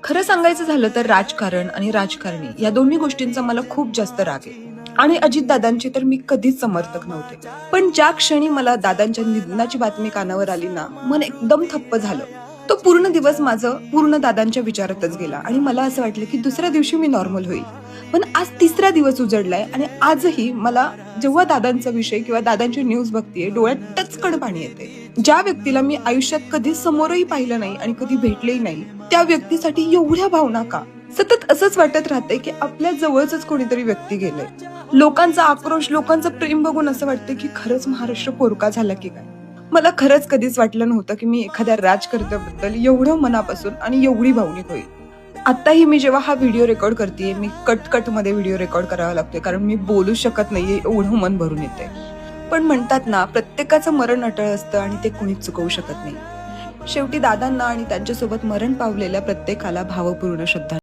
खरं सांगायचं झालं तर राजकारण आणि राजकारणी या दोन्ही गोष्टींचा मला खूप जास्त राग आहे. आणि अजितदादांचे तर मी कधीच समर्थक नव्हते. पण ज्या क्षणी मला दादांच्या निधनाची बातमी कानावर आली ना, मन एकदम थप्प झालं. तो पूर्ण दिवस माझं पूर्ण दादांच्या विचारातच गेला आणि मला असं वाटलं की दुसऱ्या दिवशी मी नॉर्मल होईल. पण आज तिसरा दिवस उजडलाय आणि आजही मला जेव्हा दादांचा विषय किंवा दादांची न्यूज बघतेय डोळ्यात टचकन पाणी येते. ज्या व्यक्तीला मी आयुष्यात कधीच समोरही पाहिलं नाही आणि कधी भेटलेही नाही, त्या व्यक्तीसाठी एवढ्या भावना का? सतत असंच वाटत राहतंय की आपल्या जवळच कोणीतरी व्यक्ती गेलंय. लोकांचा आक्रोश, लोकांचं प्रेम बघून असं वाटतं की खरंच महाराष्ट्र पोरका झाला की काय. मला खरंच कधीच वाटलं नव्हतं की मी एखाद्या राजकर्त्याबद्दल एवढं मनापासून आणि एवढी भावनिक होईल. आताही मी जेव्हा हा व्हिडिओ रेकॉर्ड करतेय, मी कट मध्ये व्हिडिओ रेकॉर्ड करावा लागतोय कारण मी बोलू शकत नाहीये, एवढं मन भरून येते. पण म्हणतात ना, प्रत्येकाचं मरण अटळ असतं आणि ते कुणीच चुकवू शकत नाही. शेवटी दादांना आणि त्यांच्यासोबत मरण पावलेल्या प्रत्येकाला भावपूर्ण श्रद्धा.